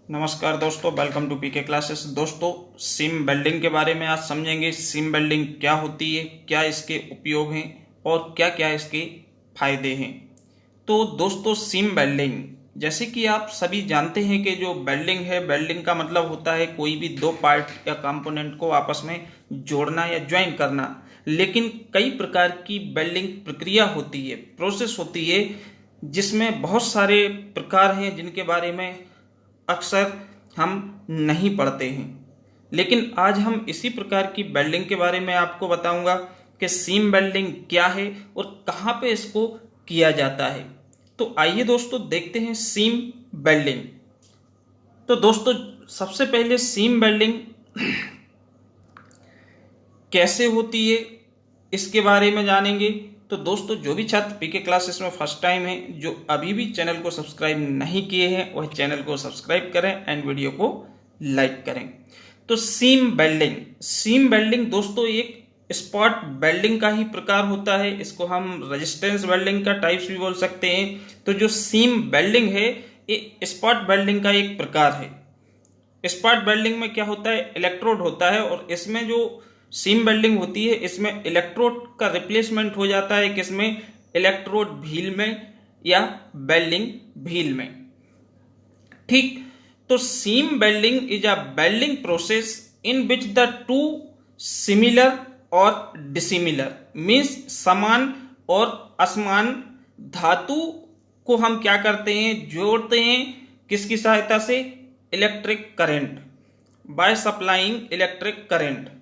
नमस्कार दोस्तों, welcome to PK classes. दोस्तों, सीम वेल्डिंग के बारे में आज समझेंगे। सीम वेल्डिंग क्या होती है, क्या इसके उपयोग हैं और क्या क्या इसके फायदे हैं। तो दोस्तों, सीम वेल्डिंग जैसे कि आप सभी जानते हैं कि जो वेल्डिंग है, वेल्डिंग का मतलब होता है कोई भी दो पार्ट या कंपोनेंट को आपस में जोड़ना या ज्वाइन करना। लेकिन कई प्रकार की वेल्डिंग प्रक्रिया होती है, प्रोसेस होती है, जिसमें बहुत सारे प्रकार हैं जिनके बारे में अक्सर हम नहीं पढ़ते हैं। लेकिन आज हम इसी प्रकार की वेल्डिंग के बारे में आपको बताऊंगा कि सीम वेल्डिंग क्या है और कहाँ पे इसको किया जाता है। तो आइए दोस्तों देखते हैं सीम वेल्डिंग। तो दोस्तों, सबसे पहले सीम वेल्डिंग कैसे होती है इसके बारे में जानेंगे। तो दोस्तों, जो भी छात्र पीके क्लासेस में फर्स्ट टाइम है, जो अभी भी चैनल को सब्सक्राइब नहीं किए हैं, वह चैनल को सब्सक्राइब करें एंड वीडियो को लाइक करें। तो सीम वेल्डिंग दोस्तों एक स्पॉट वेल्डिंग का ही प्रकार होता है। इसको हम रेजिस्टेंस वेल्डिंग का टाइप्स भी बोल सकते हैं। तो जो सीम वेल्डिंग है, ये स्पॉट वेल्डिंग का एक प्रकार है। स्पॉट वेल्डिंग में क्या होता है, इलेक्ट्रोड होता है, और इसमें जो सीम वेल्डिंग होती है इसमें इलेक्ट्रोड का रिप्लेसमेंट हो जाता है। किसमें? इलेक्ट्रोड व्हील में या वेल्डिंग व्हील में। ठीक। तो seam welding is a welding process in which the two similar और डिसिमिलर मीन्स समान और असमान धातु को हम क्या करते हैं, जोड़ते हैं। किसकी सहायता से? Electric current, by supplying electric current.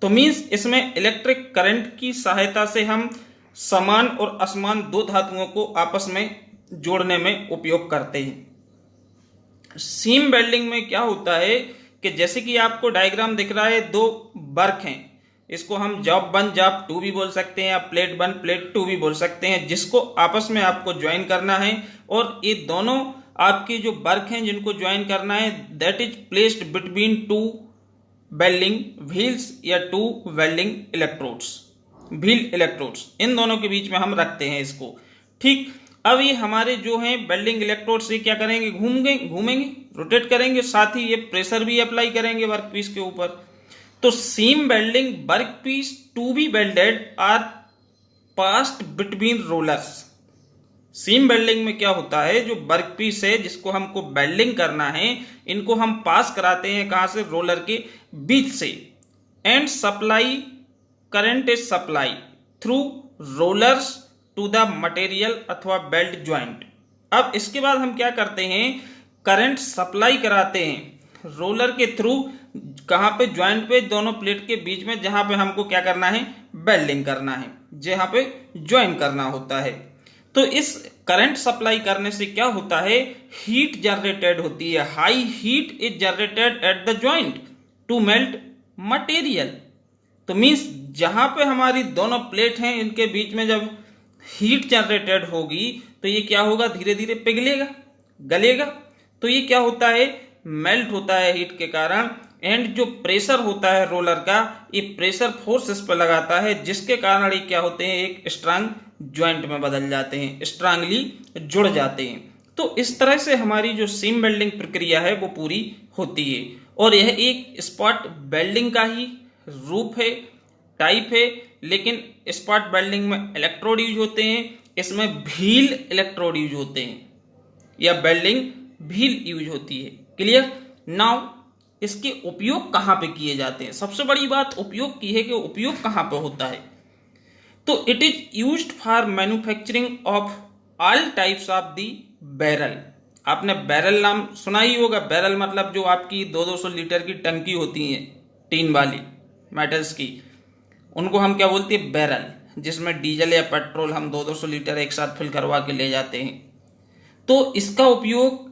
तो मीन्स इसमें इलेक्ट्रिक करंट की सहायता से हम समान और असमान दो धातुओं को आपस में जोड़ने में उपयोग करते हैं। सीम वेल्डिंग में क्या होता है कि जैसे कि आपको डायग्राम दिख रहा है, दो बर्क हैं। इसको हम जॉब 1 जॉब 2 भी बोल सकते हैं या प्लेट 1 प्लेट 2 भी बोल सकते हैं, जिसको आपस में आपको ज्वाइन करना है। और ये दोनों आपके जो बर्क हैं जिनको ज्वाइन करना है, that is placed between two welding wheels या two welding electrodes, wheel electrodes, इन दोनों के बीच में हम रखते हैं इसको। ठीक। अब ये हमारे जो हैं वेल्डिंग इलेक्ट्रोड्स, ये क्या करेंगे, घूमेंगे, रोटेट करेंगे, साथ ही ये प्रेशर भी अप्लाई करेंगे वर्कपीस के ऊपर। तो seam welding workpiece to be welded are passed between rollers. Seam welding में क्या होता है, जो वर्कपीस है जिसको हमको वेल्डिंग करना है, इनको हम पास कराते हैं कहां से? रोलर के बीच से। And supply current is supply through rollers to the material अथवा वेल्ड ज्वाइंट। अब इसके बाद हम क्या करते हैं, करंट सप्लाई कराते हैं रोलर के थ्रू। कहां पे? ज्वाइंट पे, दोनों प्लेट के बीच में, जहां पे हमको क्या करना है, वेल्डिंग करना है, जहां पे ज्वाइन करना होता है। तो इस करंट सप्लाई करने से क्या होता है, हीट जनरेटेड होती है। High heat is generated at the joint to melt material. तो मींस जहां पे हमारी दोनों प्लेट हैं, इनके बीच में जब हीट जनरेटेड होगी तो ये क्या होगा, धीरे धीरे पिघलेगा, गलेगा। तो ये क्या होता है, मेल्ट होता है हीट के कारण। एंड जो प्रेशर होता है रोलर का, ये प्रेशर फोर्स इस पर लगाता है, जिसके कारण ये क्या होते हैं, एक स्ट्रांग ज्वाइंट में बदल जाते हैं, स्ट्रांगली जुड़ जाते हैं। तो इस तरह से हमारी जो सीम वेल्डिंग प्रक्रिया है वो पूरी होती है। और यह एक स्पॉट वेल्डिंग का ही रूप है, टाइप है। लेकिन स्पॉट वेल्डिंग में इलेक्ट्रोड यूज होते हैं, इसमें व्हील इलेक्ट्रोड यूज होते हैं या वेल्डिंग व्हील यूज होती है। क्लियर? नाउ इसके उपयोग कहां पे किए जाते हैं। सबसे बड़ी बात उपयोग की है कि उपयोग कहां पे होता है। तो it is used for manufacturing of all types of the barrel. आपने बैरल नाम सुना ही होगा। बैरल मतलब जो आपकी 200-200 लीटर की टंकी होती है, टीन वाली, मेटल्स की, उनको हम क्या बोलते हैं, बैरल, जिसमें डीजल या पेट्रोल हम 200-200 लीटर एक साथ फिल करवा के ले जाते हैं। तो इसका उपयोग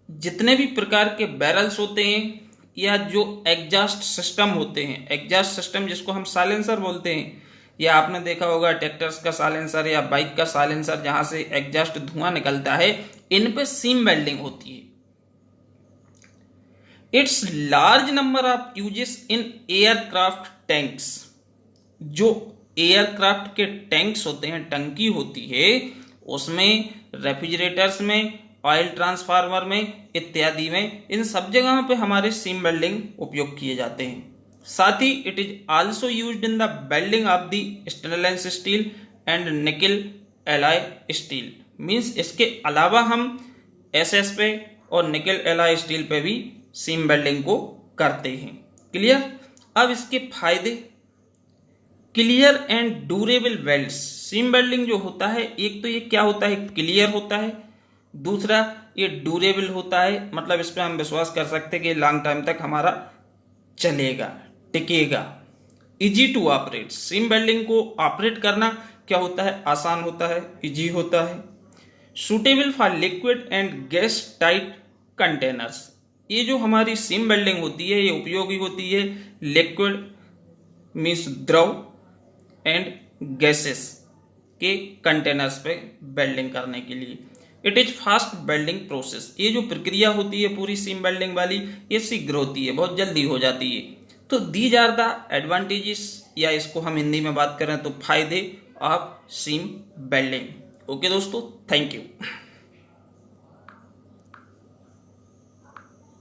जितने भी प्रकार के बैरल्स होते हैं या जो एग्जॉस्ट सिस्टम होते हैं, एग्जॉस्ट सिस्टम जिसको हम साइलेंसर बोलते हैं, या आपने देखा होगा ट्रैक्टर्स का साइलेंसर या बाइक का साइलेंसर, जहां से एग्जॉस्ट धुआं निकलता है, इन पे सीम वेल्डिंग होती है। It's large number of uses in aircraft tanks. जो एयरक्राफ्ट के टैंक्स होते हैं, टंकी होती है, उसमें रेफ्रिजरेटर्स में ऑयल ट्रांसफार्मर में इत्यादि में, इन सब जगहों पे हमारे सीम वेल्डिंग उपयोग किए जाते हैं। साथ ही it is also used in the welding of the stainless steel and nickel alloy steel. Means इसके अलावा हम एसएस पे और निकल एलॉय स्टील पे भी सीम वेल्डिंग को करते हैं। क्लियर। अब इसके फायदे, clear and durable welds. Seam welding जो होता है, एक तो ये क्या होता है, क्लियर होता है, दूसरा ये ड्यूरेबल होता है, मतलब इस पर हम विश्वास कर सकते हैं कि लॉन्ग टाइम तक हमारा चलेगा, टिकेगा। Easy to operate, seam welding को ऑपरेट करना क्या होता है, आसान होता है, इजी होता है। Suitable for liquid and gas tight containers. ये जो हमारी सीम वेल्डिंग होती है ये उपयोगी होती है लिक्विड मीन्स द्रव एंड गैसेस के कंटेनर्स पे वेल्डिंग करने के लिए। It is fast welding process. ये जो प्रक्रिया होती है पूरी सीम वेल्डिंग वाली, ये शीघ्र होती है, बहुत जल्दी हो जाती है। तो दीज आर द एडवांटेजेस, या इसको हम हिंदी में बात करें तो फायदे ऑफ सीम वेल्डिंग। ओके दोस्तों, थैंक यू।